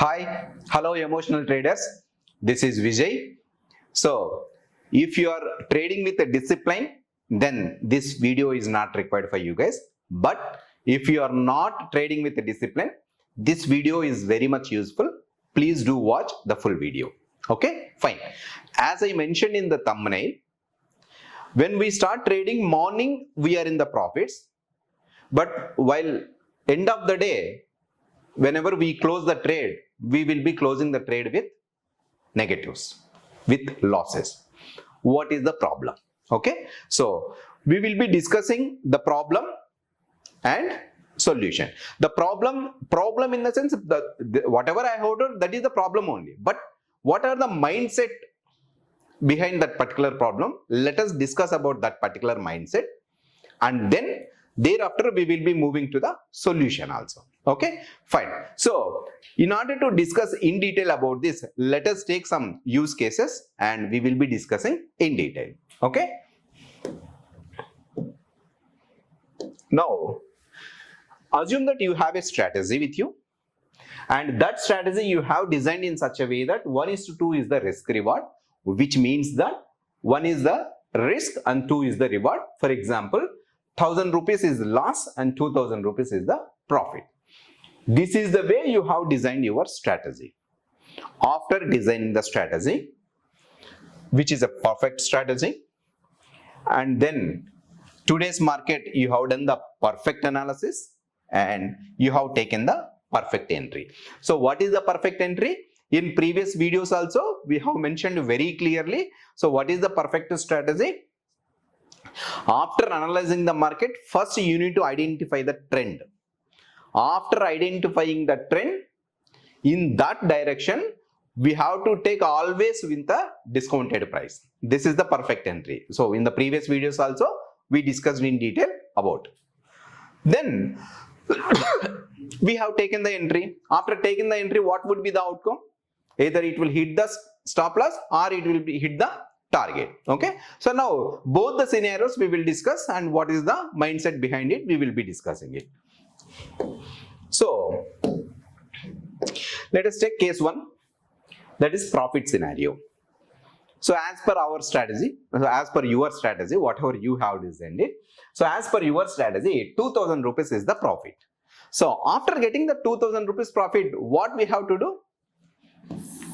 Hi, hello emotional traders. This is Vijay. So, if you are trading with a discipline, then this video is not required for you guys. But if you are not trading with a discipline, this video is very much useful. Please do watch the full video. Okay, fine. As I mentioned in the thumbnail, when we start trading morning, we are in the profits. But while end of the day, whenever we close the trade, we will be closing the trade with negatives, with losses. What is the problem? Okay, so we will be discussing the problem and solution. The problem in the sense whatever I ordered, that is the problem only. But what are the mindset behind that particular problem? Let us discuss about that particular mindset, and then thereafter we will be moving to the solution also. Okay, fine. So in order to discuss in detail about this, let us take some use cases and we will be discussing in detail. Okay, now assume that you have a strategy with you, and that strategy you have designed in such a way that 1:2 is the risk reward, which means that 1 is the risk and 2 is the reward. For example, 1000 rupees is loss and 2000 rupees is the profit. This is the way you have designed your strategy. After designing the strategy, which is a perfect strategy, and then today's market, you have done the perfect analysis and you have taken the perfect entry. So what is the perfect entry? In previous videos also we have mentioned very clearly. So what is the perfect strategy? After analyzing the market, first you need to identify the trend. After identifying the trend, in that direction we have to take always with the discounted price. This is the perfect entry. So in the previous videos also we discussed in detail about. Then we have taken the entry. After taking the entry, what would be the outcome? Either it will hit the stop loss or it will be hit the target. Okay, so now both the scenarios we will discuss, and what is the mindset behind it, we will be discussing it. So let us take case 1, that is profit scenario. So as per our strategy, as per your strategy, whatever you have designed it, so as per your strategy, 2000 rupees is the profit. So after getting the 2000 rupees profit, what we have to do?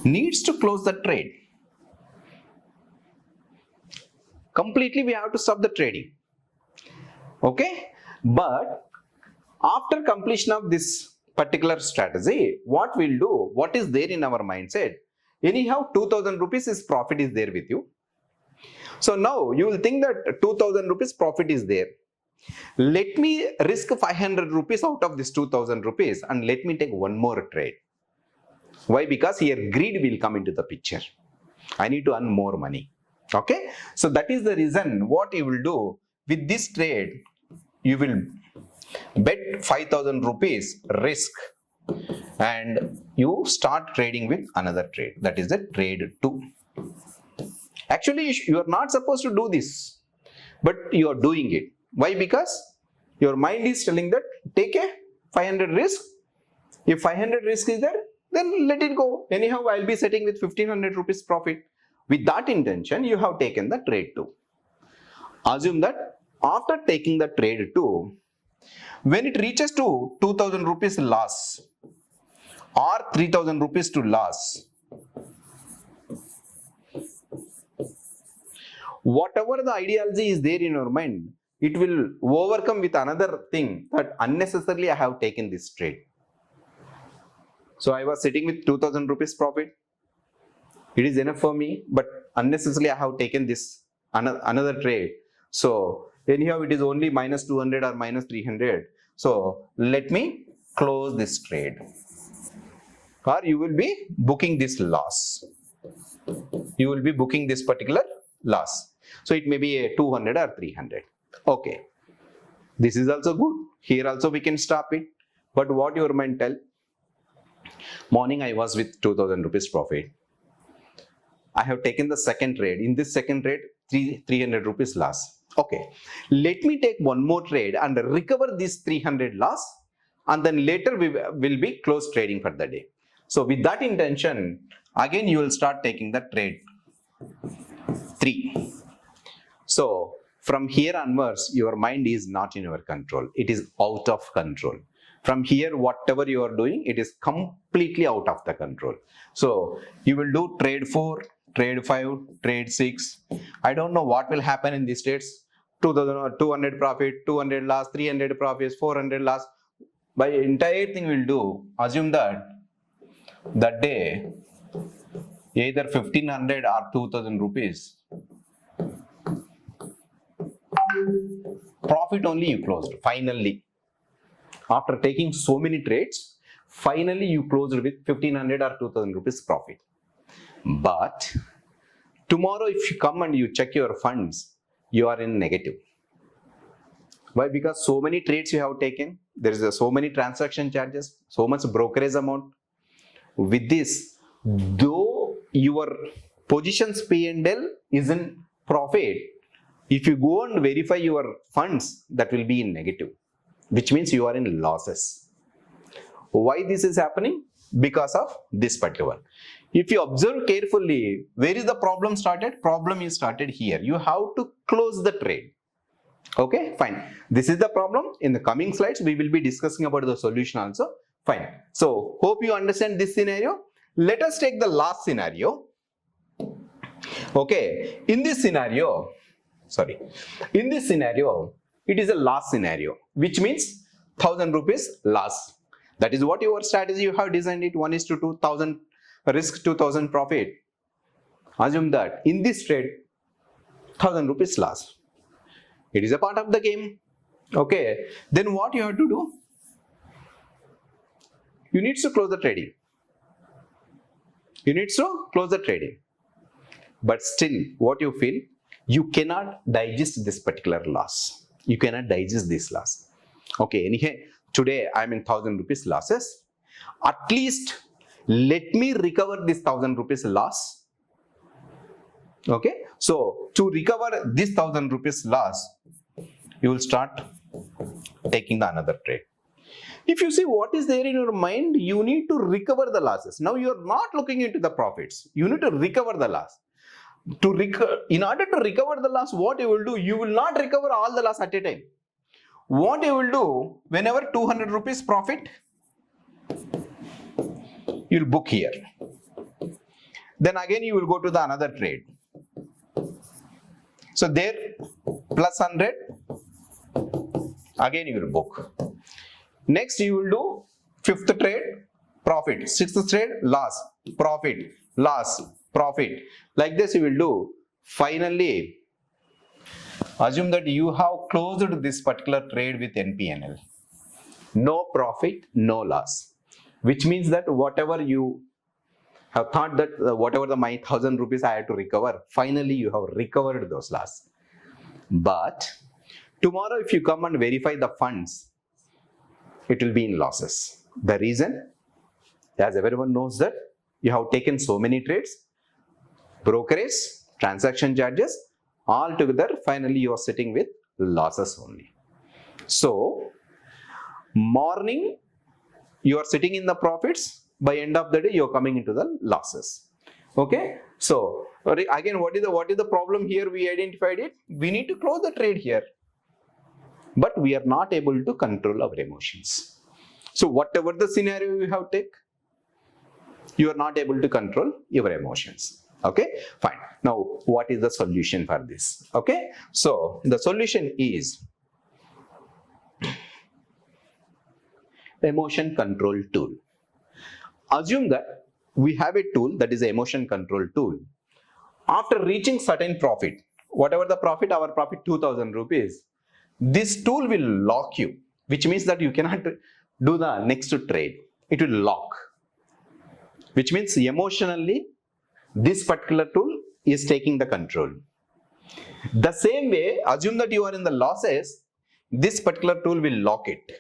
Needs to close the trade. Completely we have to stop the trading. Okay, but after completion of this particular strategy, what we'll do, what is there in our mindset? Anyhow, 2000 rupees is profit is there with you. So now you will think that 2000 rupees profit is there. Let me risk 500 rupees out of this 2000 rupees and let me take one more trade. Why? Because here greed will come into the picture. I need to earn more money. Okay, so that is the reason what you will do with this trade. You will bet 5000 rupees risk and you start trading with another trade, that is the trade 2. Actually you are not supposed to do this, but you are doing it. Why? Because your mind is telling that take a 500 risk. If 500 risk is there, then let it go. Anyhow I'll be setting with 1500 rupees profit. With that intention you have taken the trade 2. Assume that after taking the trade 2, when it reaches to 2000 rupees loss or 3000 rupees to loss, whatever the ideology is there in your mind, it will overcome with another thing, that unnecessarily I have taken this trade. So I was sitting with 2000 rupees profit. It is enough for me, but unnecessarily I have taken this another trade. So anyhow it is only minus 200 or minus 300. So let me close this trade. Or you will be booking this loss. You will be booking this particular loss. So it may be a 200 or 300. Okay. This is also good. Here also we can stop it. But what your mind tell? Morning I was with 2000 rupees profit. I have taken the second trade. In this second trade, 300 rupees loss. Okay. Let me take one more trade and recover this 300 loss, and then later we will be close trading for the day. So with that intention, again you will start taking the trade 3. So from here onwards, your mind is not in your control. It is out of control. From here, whatever you are doing, it is completely out of the control. So you will do trade 4, trade 5, trade 6. I don't know what will happen in these trades. 200 profit, 200 loss, 300 profits, 400 loss. By entire thing we'll do, assume that that day either 1500 or 2000 rupees profit only you closed. Finally, after taking so many trades, finally you closed with 1500 or 2000 rupees profit. But tomorrow if you come and you check your funds, you are in negative. Why? Because so many trades you have taken, there is so many transaction charges, so much brokerage amount. With this, though your positions P&L is in profit, if you go and verify your funds, that will be in negative, which means you are in losses. Why this is happening? Because of this particular one. If you observe carefully, where is the problem started? Problem is started here. You have to close the trade. Okay, fine. This is the problem. In the coming slides, we will be discussing about the solution also. Fine. So, hope you understand this scenario. Let us take the last scenario. Okay, in this scenario, it is a loss scenario, which means 1000 rupees loss. That is what your strategy you have designed it. 1:2, 1000 risk, 2000 profit. Assume that in this trade, 1000 rupees loss. It is a part of the game. Okay, then what you have to do? You need to close the trading. But still, what you feel, you cannot digest this particular loss. You cannot digest this loss. Okay, anyhow, today I am in 1000 rupees losses. At least let me recover this 1000 rupees loss. Okay, so to recover this 1000 rupees loss, you will start taking the another trade. If you see what is there in your mind, you need to recover the losses. Now you are not looking into the profits. You need to recover the loss. In order to recover the loss, what you will do? You will not recover all the loss at a time. What you will do, whenever 200 rupees profit, you will book here. Then again you will go to the another trade. So there, plus 100, again you will book. Next you will do 5th trade, profit. 6th trade, loss, profit, loss, profit. Like this you will do. Finally, assume that you have closed this particular trade with NPNL. No profit, no loss. Which means that whatever you have thought that whatever the my 1000 rupees I had to recover, finally you have recovered those loss. But tomorrow if you come and verify the funds, it will be in losses. The reason, as everyone knows, that you have taken so many trades, brokerage, transaction charges, all together, finally you are sitting with losses only. So, morning you are sitting in the profits, by end of the day you are coming into the losses. Okay, so again, what is the problem here? We identified it. We need to close the trade here, but we are not able to control our emotions. So whatever the scenario you have take, you are not able to control your emotions. Okay, fine. Now what is the solution for this? Okay, so the solution is emotion control tool. Assume that we have a tool, that is an emotion control tool. After reaching certain profit, whatever the profit, our profit 2000 rupees, this tool will lock you, which means that you cannot do the next trade. It will lock, which means emotionally this particular tool is taking the control. The same way, assume that you are in the losses, this particular tool will lock it.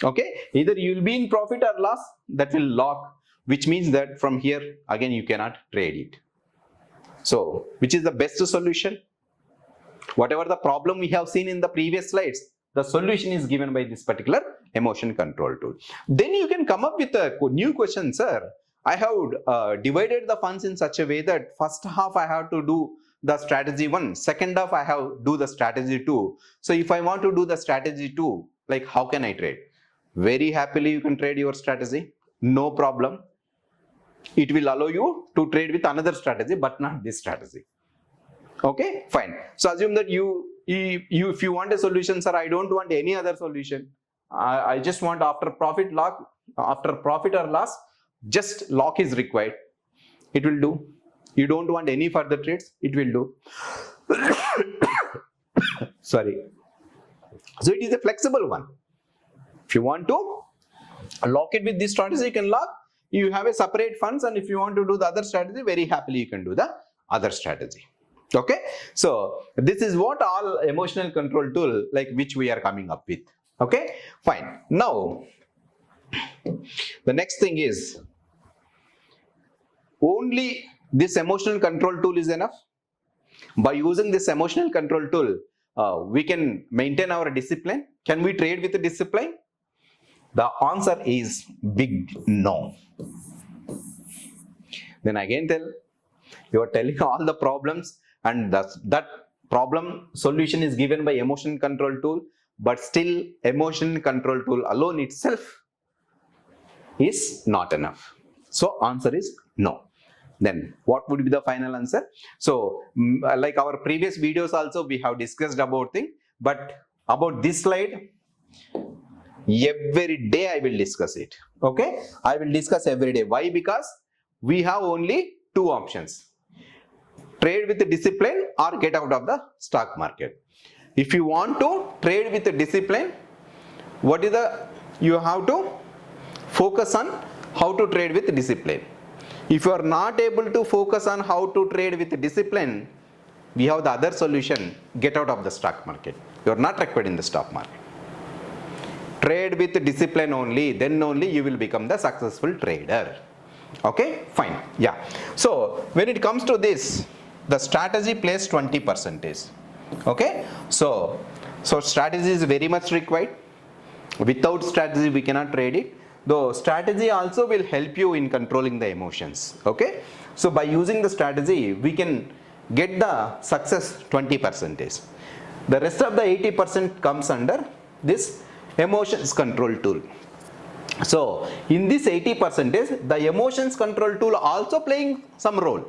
Okay, either you will be in profit or loss, that will lock, which means that from here again you cannot trade it. So which is the best solution? Whatever the problem we have seen in the previous slides, the solution is given by this particular emotion control tool. Then you can come up with a new question, sir. I have divided the funds in such a way that first half I have to do the strategy 1, second half I have do the strategy 2. So if I want to do the strategy 2, like how can I trade? Very happily you can trade your strategy, no problem. It will allow you to trade with another strategy but not this strategy. Okay, fine. So assume that if you want a solution, sir, I don't want any other solution. I just want after profit or loss, just lock is required. It will do. You don't want any further trades, it will do. Sorry. So it is a flexible one. If you want to lock it with this strategy, you can lock. You have a separate funds, and if you want to do the other strategy, very happily you can do the other strategy. Okay, so this is what all emotional control tool like which we are coming up with. Okay, fine. Now the next thing is, only this emotional control tool is enough? By using this emotional control tool, we can maintain our discipline. Can we trade with the discipline? The answer is big no. Then again you are telling all the problems, and that problem solution is given by emotion control tool, but still emotion control tool alone itself is not enough. So answer is no. Then what would be the final answer? So like our previous videos also we have discussed about thing, but about this slide every day I will discuss it. Okay, I will discuss every day. Why? Because we have only two options: trade with discipline or get out of the stock market. If you want to trade with discipline, you have to focus on how to trade with discipline. If you are not able to focus on how to trade with discipline, we have the other solution: get out of the stock market. You are not required in the stock market. Trade with discipline only, then only you will become the successful trader. Okay, fine. Yeah. So when it comes to this, the strategy plays 20%. Okay, so strategy is very much required. Without strategy we cannot trade it, though strategy also will help you in controlling the emotions. Okay, so by using the strategy we can get the success 20%. The rest of the 80% comes under this emotions control tool. So in this 80%, the emotions control tool also playing some role.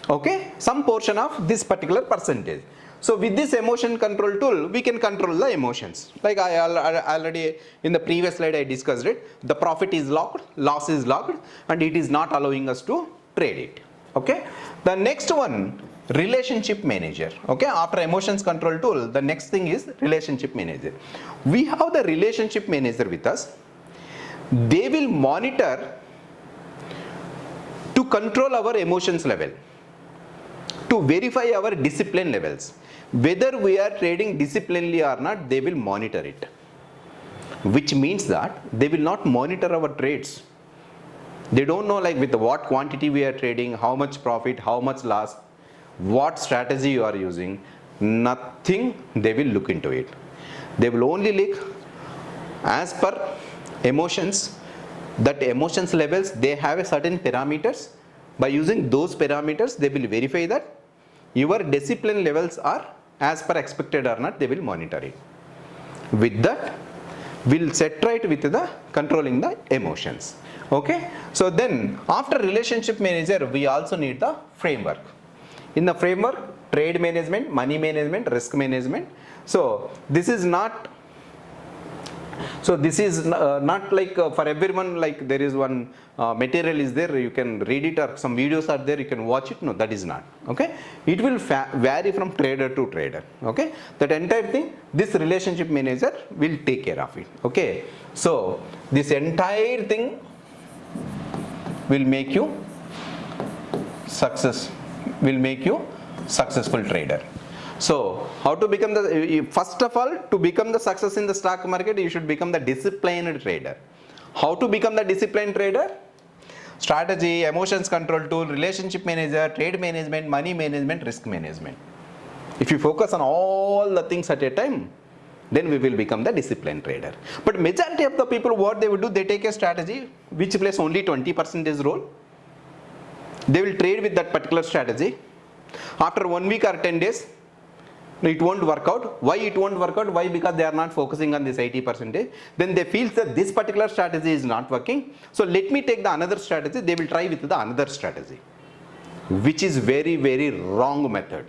Okay, some portion of this particular percentage. So with this emotion control tool, we can control the emotions. Like I already in the previous slide I discussed it. The profit is locked, loss is locked, and it is not allowing us to trade it. Okay. The next one, relationship manager. Okay, after emotions control tool, the next thing is relationship manager. We have the relationship manager with us. They will monitor to control our emotions level, to verify our discipline levels. Whether we are trading disciplinedly or not, they will monitor it. Which means that they will not monitor our trades. They don't know like with what quantity we are trading, how much profit, how much loss, what strategy you are using. Nothing they will look into it. They will only look as per emotions. That emotions levels, they have a certain parameters. By using those parameters, they will verify that your discipline levels are as per expected or not. They will monitor it. With that, we'll set right with the controlling the emotions. Okay, so then after relationship manager, we also need the framework. In the framework, trade management, money management, risk management. So this is not like for everyone, like there is one material is there, you can read it, or some videos are there, you can watch it. No, that is not. Okay, it will vary from trader to trader. Okay, that entire thing this relationship manager will take care of it. Okay, so this entire thing will make you successful trader. So how to become first of all, to become the success in the stock market, you should become the disciplined trader. How to become the disciplined trader? Strategy, emotions control tool, relationship manager, trade management, money management, risk management. If you focus on all the things at a time, then we will become the disciplined trader. But majority of the people, what they would do, they take a strategy which plays only 20% role. They will trade with that particular strategy. After 1 week or 10 days, it won't work out. Why it won't work out? Why? Because they are not focusing on this 80%. Then they feel that this particular strategy is not working. So let me take the another strategy. They will try with the another strategy, which is very, very wrong method.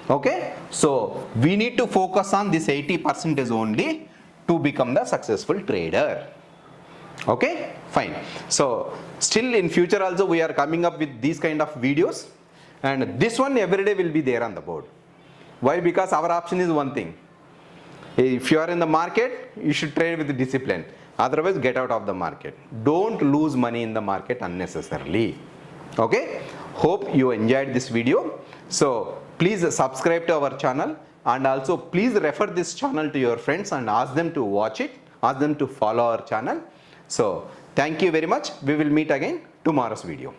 Okay, so we need to focus on this 80% only to become the successful trader. Okay, fine. So still in future also we are coming up with these kind of videos, and this one every day will be there on the board. Why? Because our option is one thing. If you are in the market, you should trade with discipline. Otherwise, get out of the market. Don't lose money in the market unnecessarily. Okay, hope you enjoyed this video. So please subscribe to our channel, and also please refer this channel to your friends and ask them to watch it, ask them to follow our channel. So thank you very much. We will meet again tomorrow's video.